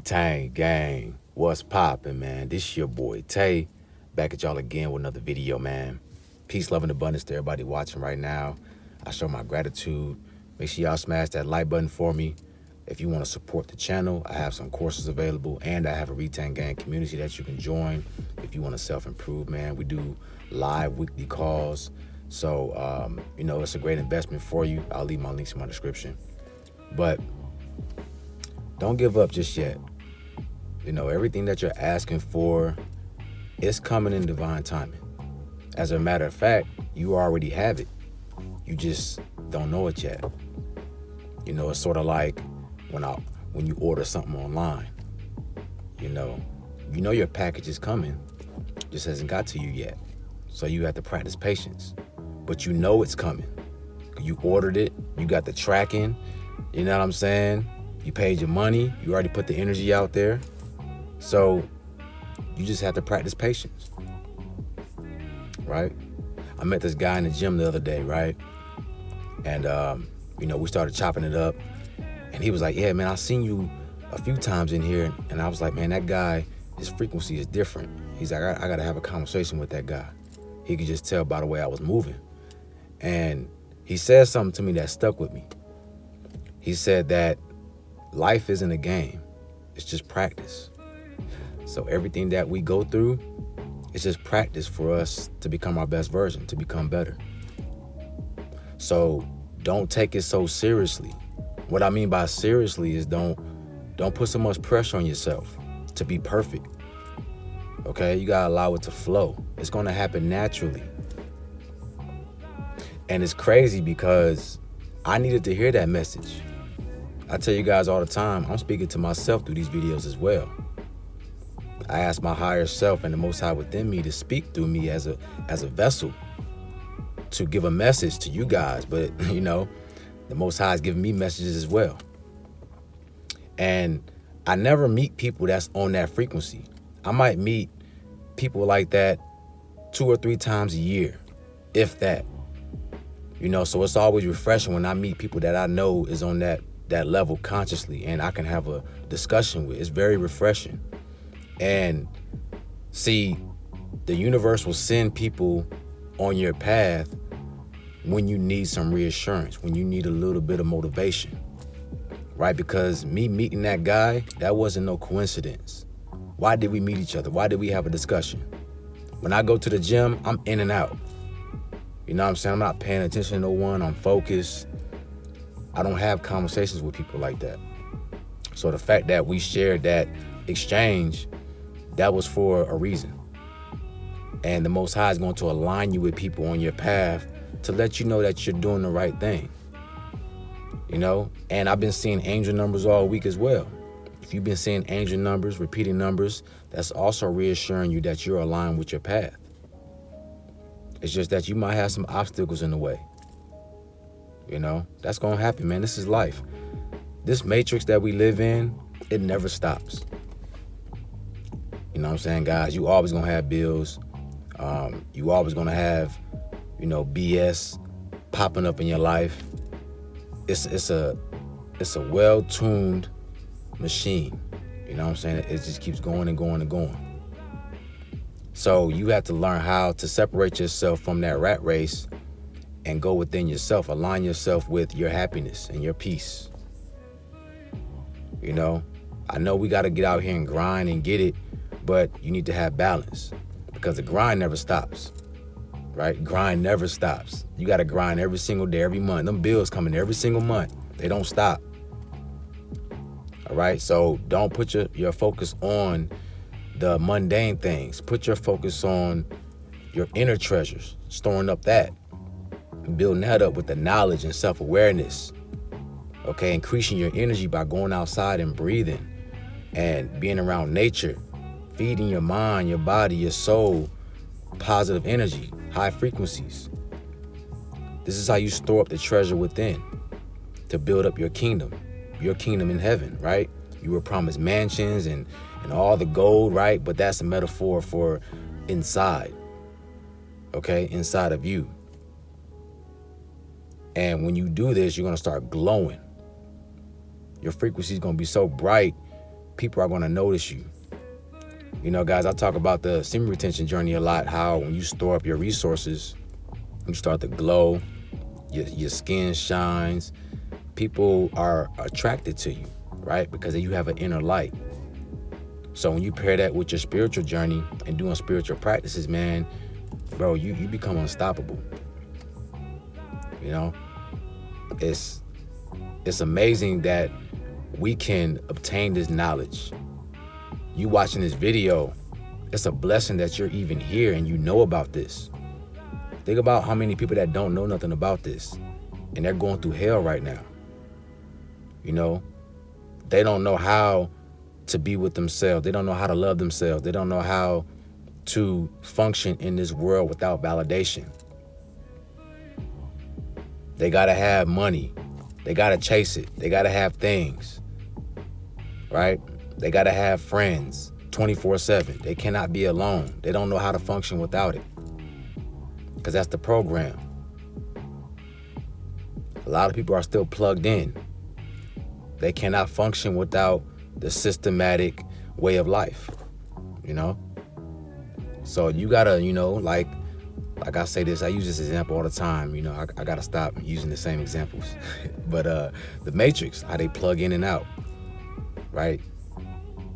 Wu-Tang gang, what's poppin', man? This your boy Tay, back at y'all again with another video, man. Peace, love, and abundance to everybody watching right now. I show my gratitude. Make sure y'all smash that like button for me. If you want to support the channel, I have some courses available, and I have a Wu-Tang gang community that you can join if you want to self-improve, man. We do live weekly calls, so it's a great investment for you. I'll leave my links in my description. But don't give up just yet. Everything that you're asking for is coming in divine timing. As a matter of fact, you already have it. You just don't know it yet. It's sort of like when you order something online. You know your package is coming, just hasn't got to you yet. So you have to practice patience. But you know it's coming. You ordered it, you got the tracking, you know what I'm saying? You paid your money, you already put the energy out there. So you just have to practice patience, right? I met this guy in the gym the other day, right? And, we started chopping it up. And he was like, yeah, man, I've seen you a few times in here. And I was like, man, that guy, his frequency is different. He's like, I got to have a conversation with that guy. He could just tell by the way I was moving. And he said something to me that stuck with me. He said that life isn't a game. It's just practice. So everything that we go through, it's just practice for us to become our best version, to become better. So don't take it so seriously. What I mean by seriously is don't put so much pressure on yourself to be perfect. Okay? You gotta allow it to flow. It's gonna happen naturally. And it's crazy because I needed to hear that message. I tell you guys all the time, I'm speaking to myself through these videos as well. I ask my higher self and the Most High within me to speak through me as a vessel to give a message to you guys. But, the Most High is giving me messages as well. And I never meet people that's on that frequency. I might meet people like that 2 or 3 times a year, if that. So it's always refreshing when I meet people that I know is on that level consciously and I can have a discussion with. It's very refreshing. And see, the universe will send people on your path when you need some reassurance, when you need a little bit of motivation, right? Because me meeting that guy, that wasn't no coincidence. Why did we meet each other? Why did we have a discussion? When I go to the gym, I'm in and out. You know what I'm saying? I'm not paying attention to no one. I'm focused. I don't have conversations with people like that. So the fact that we shared that exchange, that was for a reason. And the Most High is going to align you with people on your path to let you know that you're doing the right thing. And I've been seeing angel numbers all week as well. If you've been seeing angel numbers, repeating numbers, that's also reassuring you that you're aligned with your path. It's just that you might have some obstacles in the way. That's going to happen, man. This is life. This matrix that we live in, it never stops. You know what I'm saying, guys? You always going to have bills. You always going to have, BS popping up in your life. It's a well-tuned machine. You know what I'm saying? It just keeps going and going and going. So you have to learn how to separate yourself from that rat race and go within yourself. Align yourself with your happiness and your peace. I know we got to get out here and grind and get it, but you need to have balance because the grind never stops, right? Grind never stops. You got to grind every single day, every month. Them bills coming every single month. They don't stop. All right? So don't put your focus on the mundane things. Put your focus on your inner treasures, storing up that, and building that up with the knowledge and self-awareness. Okay, increasing your energy by going outside and breathing and being around nature, feeding your mind, your body, your soul, positive energy, high frequencies. This is how you store up the treasure within to build up your kingdom in heaven, right? You were promised mansions and all the gold, right? But that's a metaphor for inside, okay? Inside of you. And when you do this, you're going to start glowing. Your frequency is going to be so bright people are going to notice you. You know, guys, I talk about the semen retention journey a lot, how when you store up your resources, you start to glow, your skin shines, people are attracted to you, right? Because you have an inner light. So when you pair that with your spiritual journey and doing spiritual practices, man, bro, you become unstoppable. You know, it's amazing that we can obtain this knowledge. You watching this video, it's a blessing that you're even here and you know about this. Think about how many people that don't know nothing about this and they're going through hell right now. You know, they don't know how to be with themselves. They don't know how to love themselves. They don't know how to function in this world without validation. They gotta have money. They gotta chase it. They gotta have things, right? They gotta have friends 24/7. They cannot be alone. They don't know how to function without it, because that's the program. A lot of people are still plugged in. They cannot function without the systematic way of life, you know? So you gotta, you know, like I say this, I use this example all the time, you know, I gotta stop using the same examples. But the Matrix, how they plug in and out, right?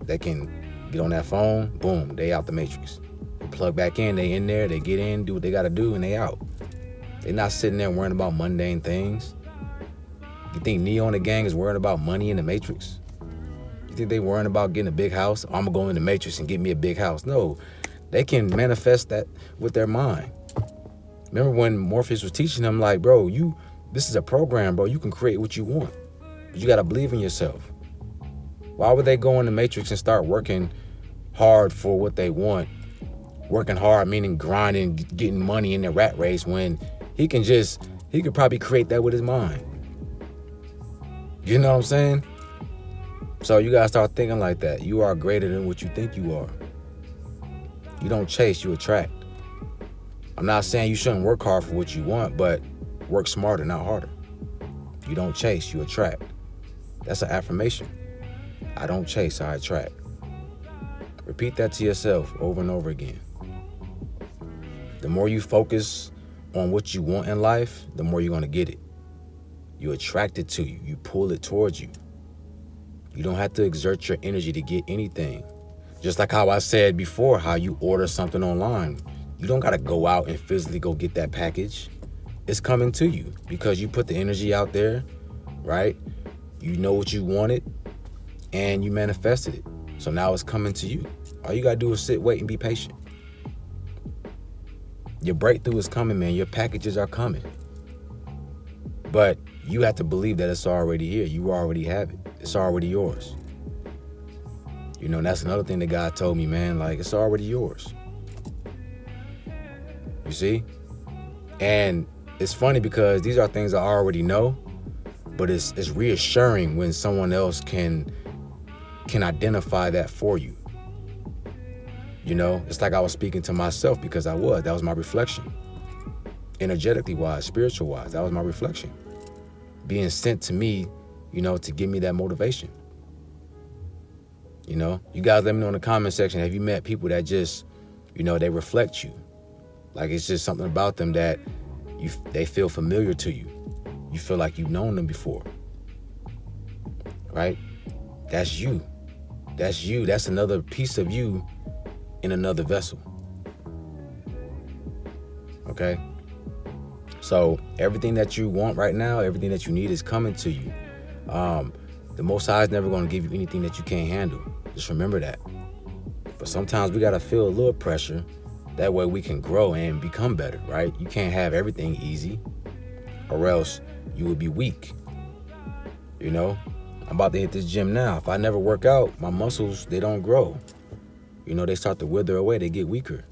They can get on that phone, boom, they out the Matrix. They plug back in, they in there, they get in, do what they gotta do, and they out. They're not sitting there worrying about mundane things. You think Neo and the gang is worrying about money in the Matrix? You think they worrying about getting a big house? I'm gonna go in the Matrix and get me a big house. No, they can manifest that with their mind. Remember when Morpheus was teaching them, like, bro, this is a program, bro. You can create what you want, but you gotta believe in yourself. Why would they go in the Matrix and start working hard for what they want? Working hard, meaning grinding, getting money in the rat race, when he could probably create that with his mind. You know what I'm saying? So you gotta start thinking like that. You are greater than what you think you are. You don't chase, you attract. I'm not saying you shouldn't work hard for what you want, but work smarter, not harder. You don't chase, you attract. That's an affirmation. I don't chase, I attract. Repeat that to yourself over and over again. The more you focus on what you want in life, the more you're gonna get it. You attract it to you. You pull it towards you. You don't have to exert your energy to get anything. Just like how I said before, how you order something online. You don't got to go out and physically go get that package. It's coming to you because you put the energy out there, right? You know what you wanted and you manifested it. So now it's coming to you. All you got to do is sit, wait, and be patient. Your breakthrough is coming, man. Your packages are coming. But you have to believe that it's already here. You already have it. It's already yours. You know, and that's another thing that God told me, man. Like, it's already yours. You see? And it's funny because these are things I already know, but it's reassuring when someone else can identify that for you. You know, it's like I was speaking to myself because that was my reflection. Energetically wise, spiritual wise, that was my reflection. Being sent to me, you know, to give me that motivation. You know, you guys let me know in the comment section, have you met people that just, you know, they reflect you? Like, it's just something about them that they feel familiar to you. You feel like you've known them before, right? That's you. That's you. That's another piece of you in another vessel. Okay? So everything that you want right now, everything that you need is coming to you. The Most High is never going to give you anything that you can't handle. Just remember that. But sometimes we got to feel a little pressure. That way we can grow and become better, right? You can't have everything easy or else you would be weak. You know, I'm about to hit this gym now. If I never work out, my muscles, they don't grow. You know, they start to wither away. They get weaker.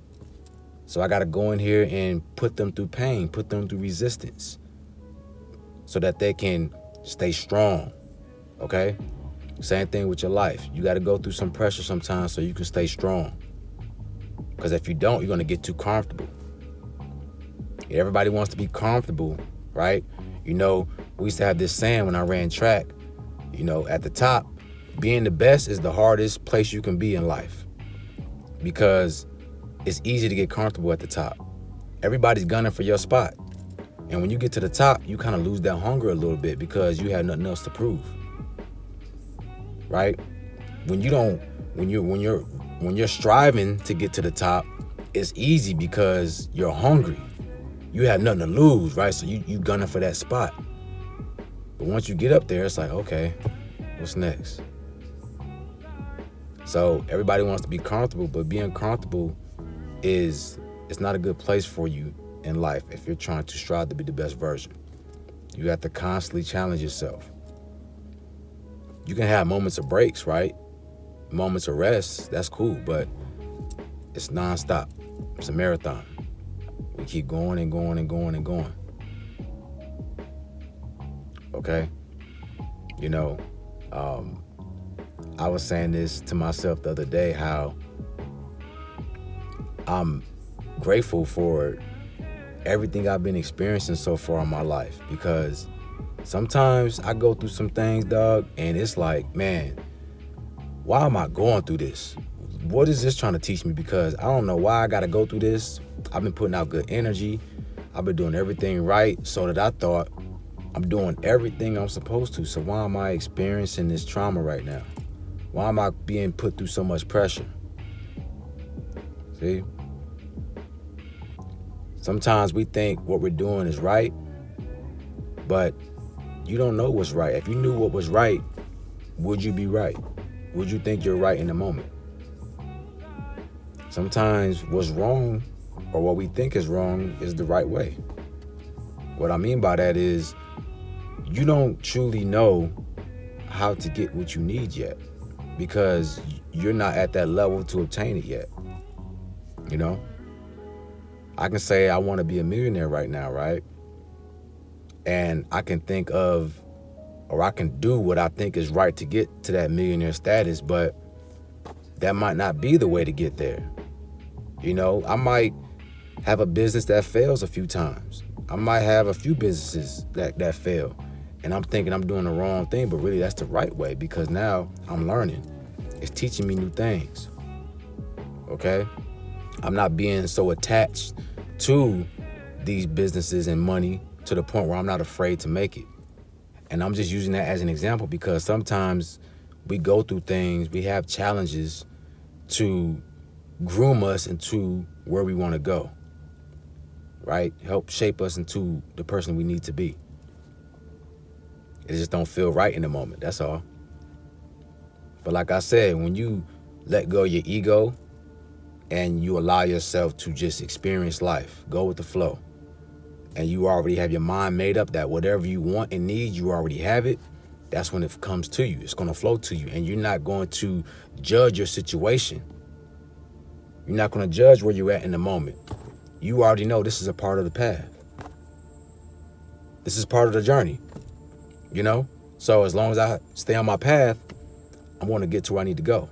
So I got to go in here and put them through pain, put them through resistance so that they can stay strong, okay? Same thing with your life. You got to go through some pressure sometimes so you can stay strong. Because if you don't, you're going to get too comfortable. Everybody wants to be comfortable, right? You know, we used to have this saying when I ran track, you know, at the top, Being the best is the hardest place you can be in life because it's easy to get comfortable at the top. Everybody's gunning for your spot. And when you get to the top, you kind of lose that hunger a little bit because you have nothing else to prove. Right? When you're striving to get to the top, it's easy because you're hungry. You have nothing to lose, right? So you gunning for that spot. But once you get up there, it's like, okay, what's next? So everybody wants to be comfortable, but being comfortable it's not a good place for you in life if you're trying to strive to be the best version. You have to constantly challenge yourself. You can have moments of breaks, right? Moments of rest, that's cool, but it's nonstop. It's a marathon. We keep going and going and going and going. Okay? You know, I was saying this to myself the other day, how I'm grateful for everything I've been experiencing so far in my life, because sometimes I go through some things, dog, and it's like, man, why am I going through this? What is this trying to teach me? Because I don't know why I got to go through this. I've been putting out good energy. I've been doing everything right, so that I thought I'm doing everything I'm supposed to. So why am I experiencing this trauma right now? Why am I being put through so much pressure? See? Sometimes we think what we're doing is right, but you don't know what's right. If you knew what was right, would you be right? Would you think you're right in the moment? Sometimes what's wrong, or what we think is wrong, is the right way. What I mean by that is you don't truly know how to get what you need yet, because you're not at that level to obtain it yet. You know? I can say I want to be a millionaire right now, right? And I can think of, or I can do what I think is right to get to that millionaire status, but that might not be the way to get there. You know, I might have a business that fails a few times. I might have a few businesses that fail. And I'm thinking I'm doing the wrong thing, but really that's the right way, because now I'm learning. It's teaching me new things. Okay? I'm not being so attached to these businesses and money to the point where I'm not afraid to make it. And I'm just using that as an example because sometimes we go through things, we have challenges to groom us into where we want to go, right? Help shape us into the person we need to be. It just don't feel right in the moment, that's all. But like I said, when you let go of your ego and you allow yourself to just experience life, go with the flow, and you already have your mind made up that whatever you want and need, you already have it, that's when it comes to you. It's going to flow to you, and you're not going to judge your situation. You're not going to judge where you're at in the moment. You already know this is a part of the path. This is part of the journey, you know? So as long as I stay on my path, I'm going to get to where I need to go.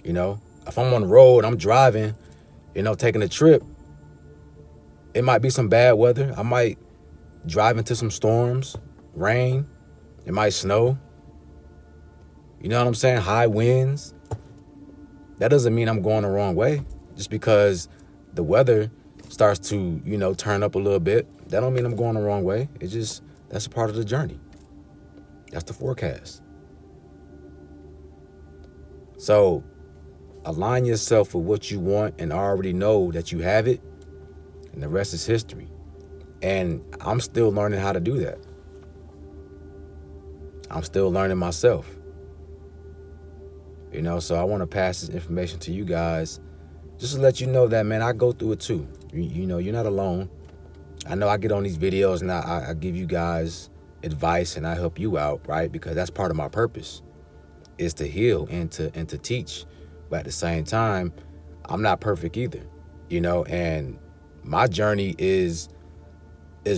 You know, if I'm on the road, I'm driving, you know, taking a trip, it might be some bad weather. I might drive into some storms, rain, it might snow. You know what I'm saying? High winds. That doesn't mean I'm going the wrong way. Just because the weather starts to, you know, turn up a little bit, that don't mean I'm going the wrong way. It's just, that's a part of the journey. That's the forecast. So align yourself with what you want and already know that you have it, and the rest is history. And I'm still learning how to do that. I'm still learning myself. You know, so I want to pass this information to you guys just to let you know that, man, I go through it too. You know, you're not alone. I know I get on these videos and I give you guys advice and I help you out, right? Because that's part of my purpose, is to heal and to teach. But at the same time, I'm not perfect either, you know, and my journey is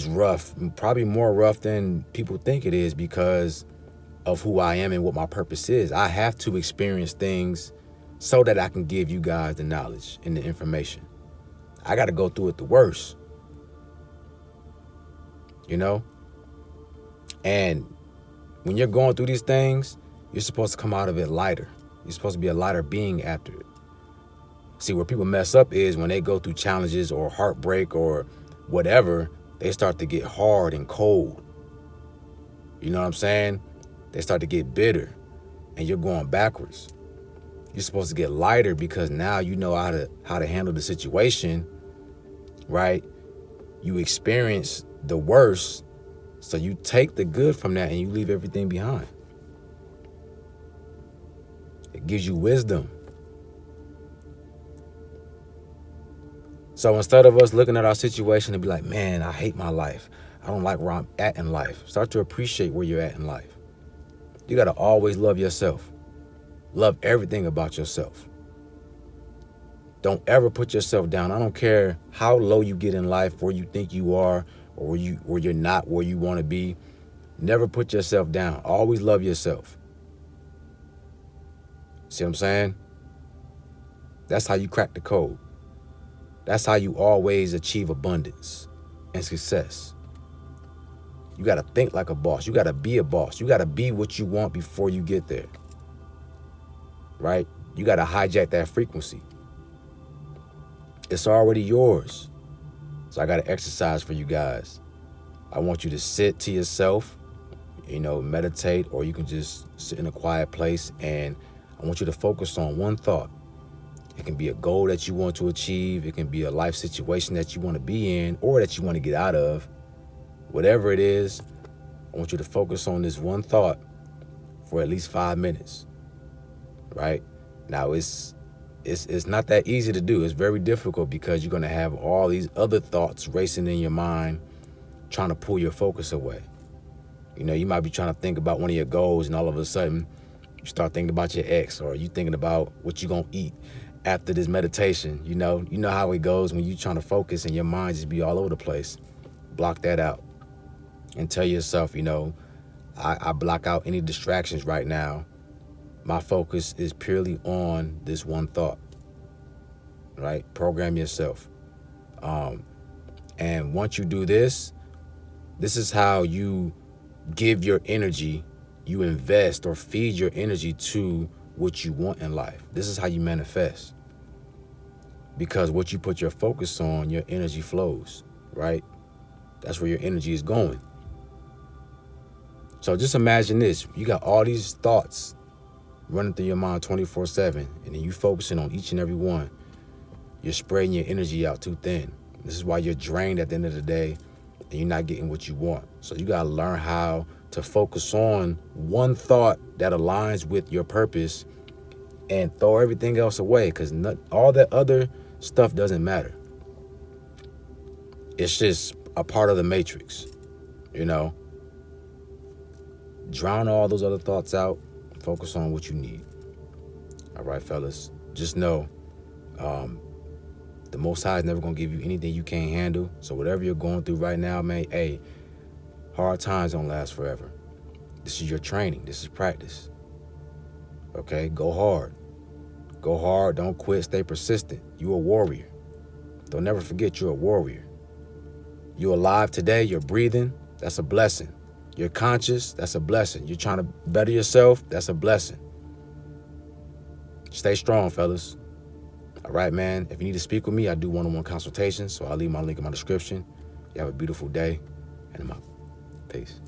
rough, probably more rough than people think it is because of who I am and what my purpose is. I have to experience things so that I can give you guys the knowledge and the information. I got to go through it the worst, you know? And when you're going through these things, you're supposed to come out of it lighter. You're supposed to be a lighter being after it. See, where people mess up is when they go through challenges or heartbreak or whatever, they start to get hard and cold. You know what I'm saying? They start to get bitter, and you're going backwards. You're supposed to get lighter because now you know how to handle the situation, right? You experience the worst, so you take the good from that and you leave everything behind. It gives you wisdom. So instead of us looking at our situation and be like, man, I hate my life, I don't like where I'm at in life, start to appreciate where you're at in life. You got to always love yourself. Love everything about yourself. Don't ever put yourself down. I don't care how low you get in life, where you think you are, or where you're not where you want to be. Never put yourself down. Always love yourself. See what I'm saying? That's how you crack the code. That's how you always achieve abundance and success. You got to think like a boss. You got to be a boss. You got to be what you want before you get there. Right? You got to hijack that frequency. It's already yours. So I got to exercise for you guys. I want you to sit to yourself, meditate, or you can just sit in a quiet place, and I want you to focus on one thought. It can be a goal that you want to achieve. It can be a life situation that you want to be in or that you want to get out of. Whatever it is, I want you to focus on this one thought for at least 5 minutes. Right? Now, it's not that easy to do. It's very difficult because you're going to have all these other thoughts racing in your mind, trying to pull your focus away. You might be trying to think about one of your goals, and all of a sudden you start thinking about your ex, or you thinking about what you're going to eat after this meditation. You know how it goes when you're trying to focus and your mind just be all over the place. Block that out and tell yourself, I block out any distractions right now. My focus is purely on this one thought, right? Program yourself. And once you do this is how you give your energy, you invest or feed your energy to what you want in life. This is how you manifest. Because what you put your focus on, your energy flows, right? That's where your energy is going. So just imagine this. You got all these thoughts running through your mind 24/7, and then you focusing on each and every one. You're spreading your energy out too thin. This is why you're drained at the end of the day, and you're not getting what you want. So you got to learn how to focus on one thought that aligns with your purpose and throw everything else away, because all that other stuff doesn't matter. It's just a part of the matrix, Drown all those other thoughts out. Focus on what you need. All right, fellas. Just know the Most High is never going to give you anything you can't handle. So whatever you're going through right now, man, hey, hard times don't last forever. This is your training. This is practice. Okay? Go hard. Go hard. Don't quit. Stay persistent. You're a warrior. Don't never forget you're a warrior. You're alive today. You're breathing. That's a blessing. You're conscious, that's a blessing. You're trying to better yourself, that's a blessing. Stay strong, fellas. All right, man. If you need to speak with me, I do one-on-one consultations, so I'll leave my link in my description. You have a beautiful day, and I'm out. Peace.